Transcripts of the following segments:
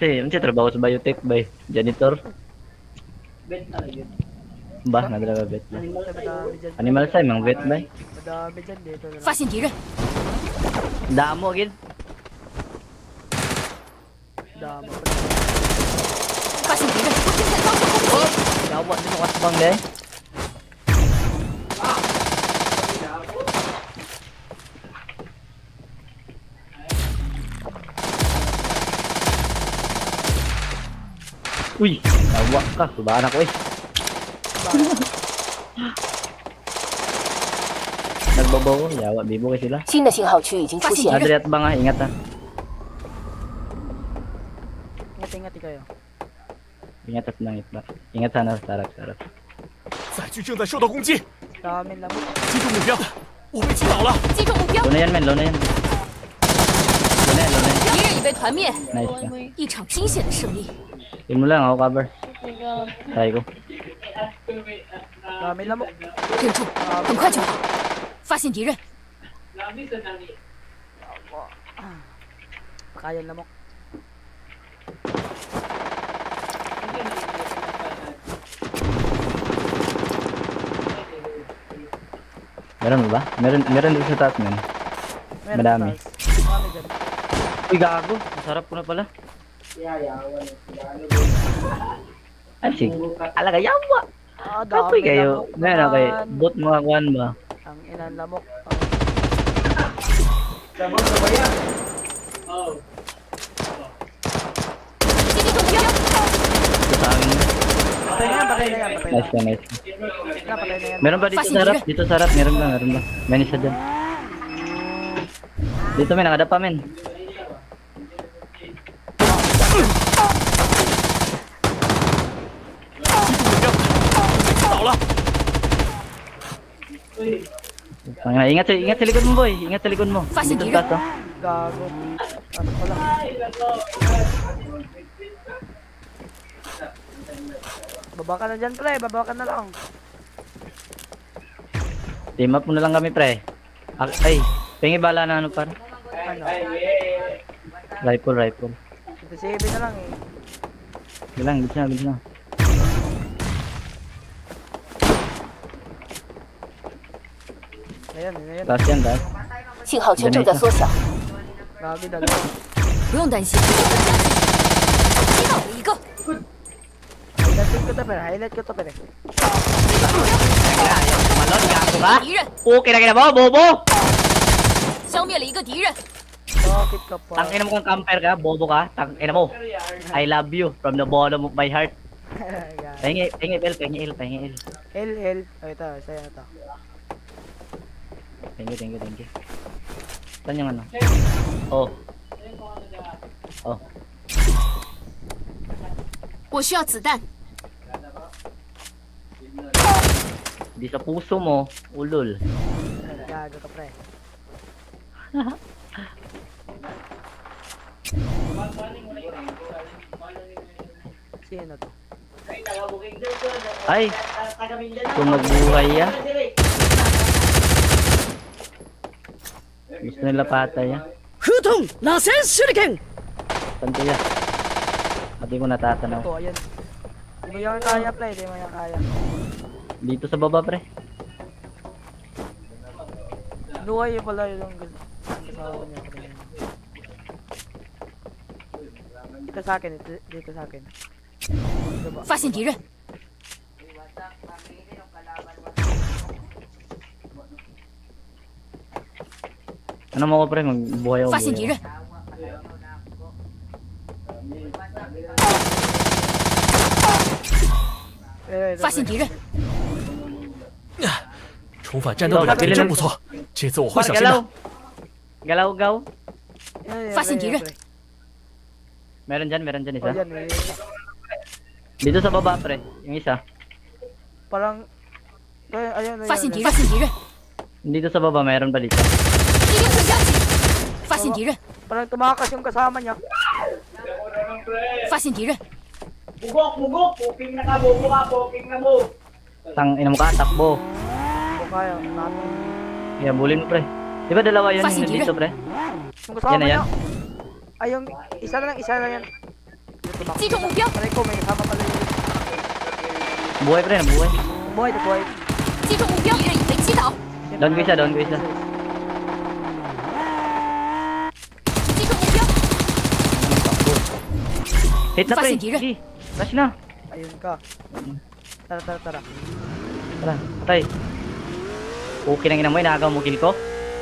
Unsa trabaho sa biotech bay? Janitor? Bet na lang yun. Ba, nadraga vet ba? Madami dyan. Animal sa mang vet bay? Madami dyan dito na 发 lang. 现敌人， Damo gid. Dami. 发现敌人，我正在遭受攻击。 Dawa din ang asbang day. Uy, dawa ka, subahan ako eh. Nagbabaw, yawa, bibo kay sila. 新的信号区已经出现， Adri at banga, ingat ha. Ingat-ingat kayo. Ingat at langit ba? Ingat sana sa tarak-tarak. 载具正在受到攻击， Dami lang. 击中目标，我被击倒了。击中目标， Low na yan men, low na yan. Low na yan, low na yan. 敌人已被团灭， Nice ka. 一场惊险的胜利。 Yun mo lang ako cover. Try ko. Dami lang mo. 忍住，很快就好。发现敌人， Kaya lang mo. Meron ba? Meron din sa taas men. Madami. Dami dyan. Uy gago, masarap ko na pala. Ay sige. Alaga yawa. Dami Kapoy kayo. lamok Meron kay naman. bot mga kuan ba? Ang inan lamok.击中目标， Ito sa akin. Patay na yan, patay na yan, patay na. Nice ka, nice. Patay na yan. Meron ba dito sa harap? Dito sa harap, meron ba? Meron ba? May isa dyan. Dito men, nakadapa men. Ingat sa likod mo boy. Ingat sa likod mo. Fasin Dito dito. sa taas, oh. Gago. Ano pala? Baba ka na dyan, pre. Baba ka na lang. Team up mo na lang kami pre. Ay, pengi bala na ano par. Ano? Rifle. Ito si Ebe na lang eh. Bilang, bilis na. Ayan, ayan. Taas yan, taas. 信号圈正在缩小， Grabe dalawa. 不用担心。击倒了一个， Highlight ko to, pre. Highlight ko to, pre. Malon, gago ka? 敌人 Okay na kina mo, bobo! 消灭了一个敌人， Bakit ka pa? Tangina mo kang camper ka, bobo ka. Tangina mo. I love you from the bottom of my heart. Pahingi L. L. Oh, ito. Sa'yo ito. Thank you. Saan yung ano? Oh. 我需要子弹。 Di sa puso mo, ulol. Gago ka, pre. Sino to? Ay! Kung magbuhay ya. Gusto nila patay ya. 合同螺旋手裏剣 Tanto ya. Pati ko natatanaw. Ito, ayan. Di mo yan kaya, pre. Di mo yan kaya. Dito sa baba pre. Luhay yung pala yung kasama niya. Pre. Dito sa akin. Dito sa akin. Diba? 发现敌人， Ano mo ko pre, magbuhay ako. 发现敌人， 发现敌人， 重返战斗的感觉真不错，这次我会小心的。 Galaw. Fasin dito. Meron dyan Oh, isa. yan eh. Dito sa baba pre, yung isa. Parang... Ayan, ayan. 发现敌人，发现敌人， Dito sa baba, meron pa dito. 敌人很压紧，发现敌人， Parang tumakas yung kasama niya. 发现敌人， Bugok! Poking na ka, bobo ka, poking na mo! Tang ina mo ka, takbo. O kaya, natin. Yeah, bulin mo pre. Di ba dalawa yun Fasin yung dito. dito pre? Yung kasama Yan na niya. yan. Ay, yung isa na lang yan. tumakbo. 击中目标， Aray ko, may kasama pala yung Buhay pre, nabuhay. buhay na buhay. 击中目标，敌人已被击倒， Down ko isa, down ko isa. 击中目标， Hit na pre. Fasin tira. Sige, rush na. Ayun ka. Tara. Tara, patay. Okay nang ina mo, inagaw mo kill ko.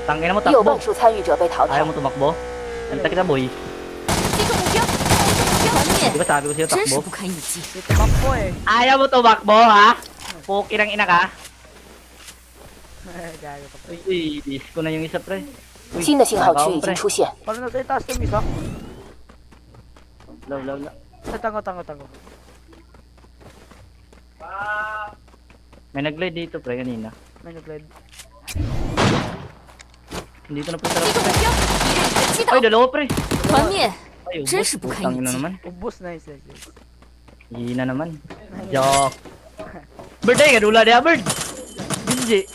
Tangina mo 有 takbo. 本处参与者被淘汰 Ayaw。mo tumakbo. Alita kita boy. 击中目标，团 Di 灭， ba sabi ko sa'yo 真是 takbo? 不堪一击。 May tumakbo eh. Ayaw mo tumakbo ha? Okay nang ina ka. Gago ka pre. Uy, is ko na yung isa pre. Uy, 新的信号区 nagaw, 已 pre. 经出现， Paano nasa itaas yung isa? Law. Tango. May nag-glide dito pre kanina. May nag-glide. Dito na po sa 击中目标，敌人已被击倒 Ay,，dalawa pre. 团灭， Ay,真ubos.是不堪一击 Putang ina naman. Ubus na isa. Hina naman. Joke. Bird ay, kadula niya bird. Binji.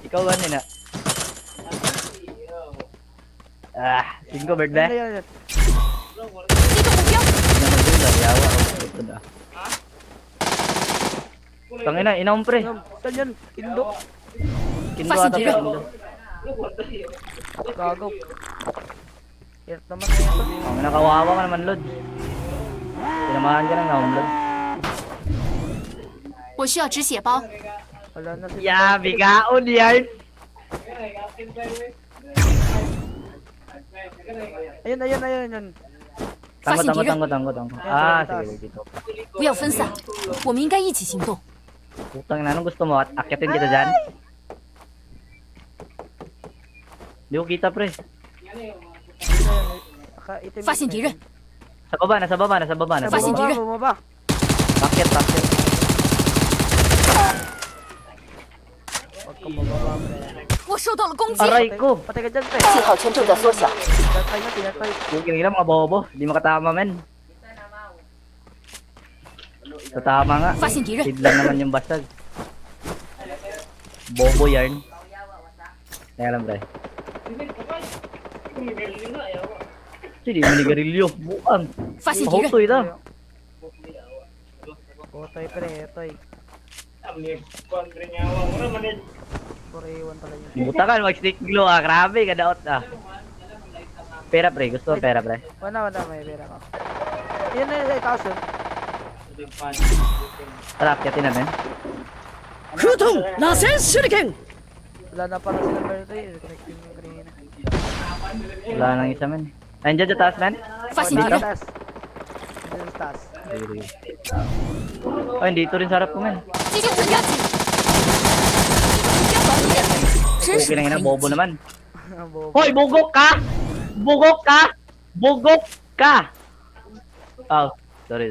Ikaw ano na. Ah, 5 bird ba? Yan. 击中目标， Yawa. Ito na. Tangina, inaw pre. Saan yan? Indo. Kindo Fasin ata pre. tira. Kindo. Gago. Hirap naman na ito. Tangina, kawawa ka naman Lod. Tinamahan ka ng naumlod. 我需要止血包， Wala na si Yeah, bigaon yan. Ayun. Tanggo. Ah, sige, dito. 不要分散，我们应该一起行动。 Putang ina, anong gusto mo? Akyatin kita dyan? Di ko kita pre. Itim. 发现敌人， Sa baba, nasa baba. Fasin tira. Bumaba. Akyat. Huwag kang mababa, pre. 我受到了攻击， Aray ko. Patay ka dyan, pre. 信号圈正在缩小， Tinatay. Bukil nila mga bobo. Di makatama men. Tatama nga. 发现敌人， Sid lang naman yung basag. Bobo yarn. Teka lang pre. Hindi mo nigarilyo. Buang. 发现敌人， Mahutoy na. Otoy, pre. Otoy. Puriwan pala yun. Buta ka, mag-stick glow ah. Grabe, kadaot ah. Pera pre, gusto mo pera pre? Wala. May pera ko. Yan na yung itaas yun. Tara, akyatin namin. 空洞螺旋手裏剣 Wala na para sila pero ito eh. Connecting yung kanina. Wala nang isa men. Nandiyan sa taas men? 发现敌 Dito. 人， Taas. Dito sa taas. Ay, dito rin sa harap ko men. 击中目标，团灭，真是 Okay 不 lang 堪 ina, 一 bobo 击。 naman. Bobo. Hoy, bugok ka! Bugok ka! Oh, sorry.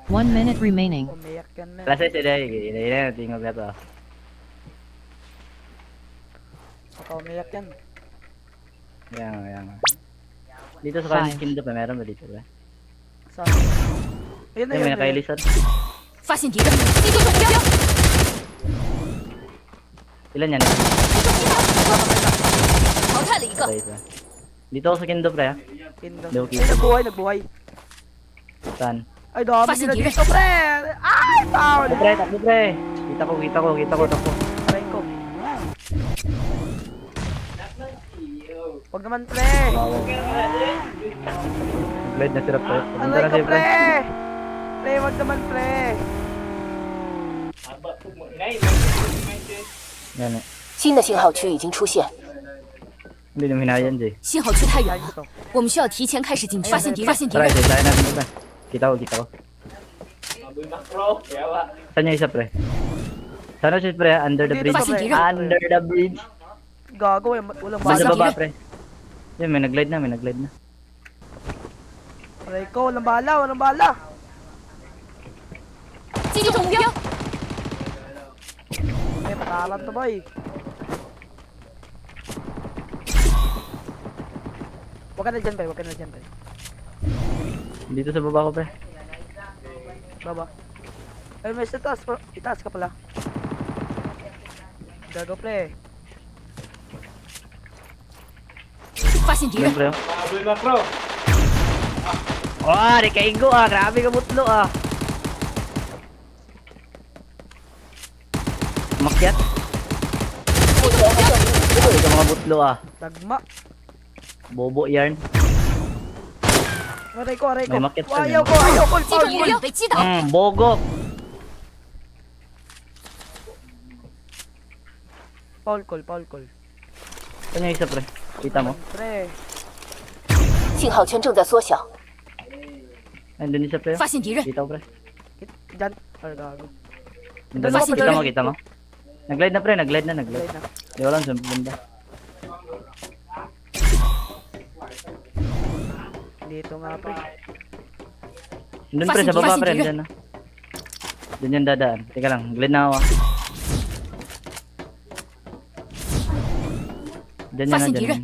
1 minute remaining. Umiyak yan, men. Klase sila, ina tingog na to. Baka umiyak yan. Yan. Dito sa kanin kindo pa, meron ba dito ba? Saan? Ayun na Ay, may yun. nakailisan. 发现敌人，击中目标， Ilan yan? 淘汰了一个， Isa. Dito ako sa kindo pre ha. Kingdom. Low-key. Ay, nagbuhay. Saan? Ay, dami Fasin nila tira. dito, pre! Ay, tao! Takbo pre. Kita ko. Aray ko. Wag naman, pre! Glide na sirap tayo. Pumunta Aray na ko, siya pre. pre! Pre, wag naman, pre! Yan eh. 新的信号区已经出现， Hindi naman hinayan Jay. 信号区太远 Ayos 了 to.，我们需要提前开始进去。发现敌人， Tara, isa natin ito pre. Kita ko. Saan yung isa pre? Sana siya pre, under the Dito, bridge. Fasin tira. Under the bridge. Gago, eh, walang Fasin Sa bala. baba pre. Yan, may nag-glide na. Aray ko, walang bala. 击中目标， Eh, patalan to, boy. Wag ka na dyan, pre. Dito sa baba ko pre. Baba. Ay, may sa taas. Itaas ka pala. Gago, pre. 发现现敌人， Siyempre, oh. Baboy makro. Oh, di kaigo ah. Grabe ka butlo ah. Makyat. Grabe ka mga butlo ah. Tagma. Bobo yarn. Aray ko, aray ko. May makit ka Ayaw din. ko, ayaw ko. 击中目标，被击倒。 Bogo. Foul call, foul call. Saan yung isa pre? Kita mo? Pre. 信号圈正在缩小， Nandun isa pre. 发现敌人， Kita mo pre. Diyan. Ay, gago. Nandun. Fasin, Kita mo, Dylan. kita mo. Nag-glide na pre, nag-glide na, nag-glide. Play na. Di ko lang sa bunda. Dito nga, pre. Nandun pre, sa baba Fasin, pre, Dylan. nandyan na. Doon yung dadaan. Teka lang, glide na ako ah. Dyan yan na, Fasin, dyan. Dylan.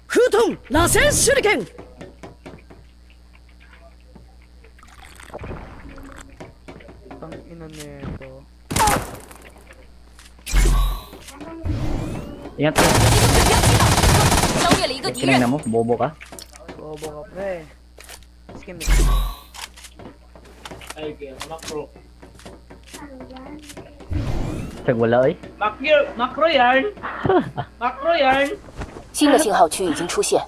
扑通螺旋手裏剣 Ang ina nito. Ingat pre. 消灭了一个敌 Kinang 人 na。mo, bobo ka. Bobo ka, pre. Skim. Ay, kaya makro. Tag wala eh. Makro yarn. Makro yarn. 新的信号区已经出现，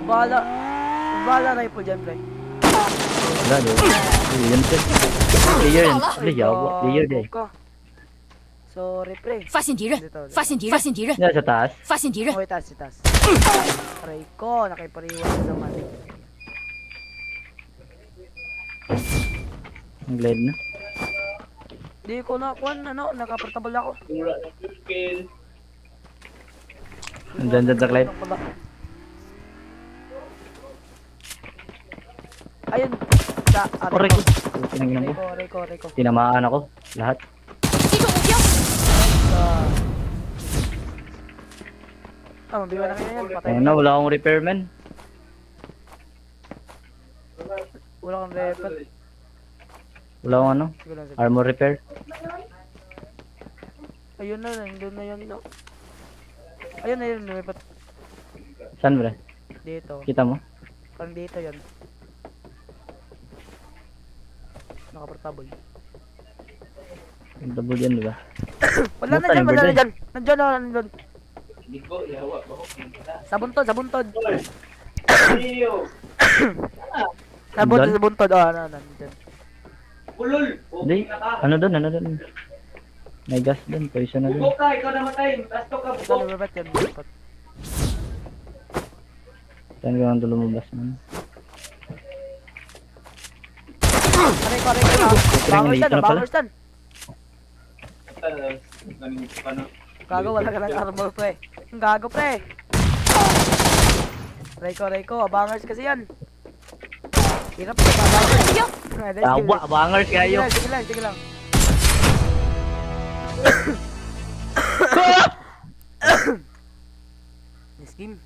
Bala. Bala rifle dyan, pre. Wala do. Yun pre. Player yun. Pre, yawa. Player Gago day. ka. Sorry, pre. 发现敌人，发现敌人，发现敌人， Yan sa taas. 发现敌人， Okay, taas, taas. Aray ko, nakipariwan sa mali. Ang glide na. Di ko na, nakaportable ako. Tura na full kill. Andyan dyan sa glide. Ayun. Sa, Aray ko. Tinangin mo. Aray ko. Tinamaan ako. Lahat. 击中目标， Mabiwa na kayo yan. Patay Ayun na, wala akong repairman. Wala kang repel. Wala akong ano. Sige lang, sige. Armor repair. Ayun na, nandun na yun, no. Ayun na yun, lumipat Saan bre? dito. Kita mo? Parang dito yun. Nakaportable. Ang double yan, di ba? Wala na Buta, dyan, wala na birthday. dyan. Nandyan. Hindi ko, yawa. Sa buntod. Iyo. Nandun? Sa buntod. Oh, nandyan. Ulol. Hindi. Ano doon? May gas doon. Poison na Bugok doon. ka, ikaw namatay. Tasto ka, Ito, bugok. lumipat yun, lumipat. Saan ko lang lumabas man? Aray ko. Bangers dyan, na pala. bangers dyan. Ganun ka na. Gago, wala ka ng armor, pre. Ang gago, pre. Aray ko, bangers kasi yan. Hirap ka, bangers. Tawa, bangers kayo. Sige lang. Miss Kim.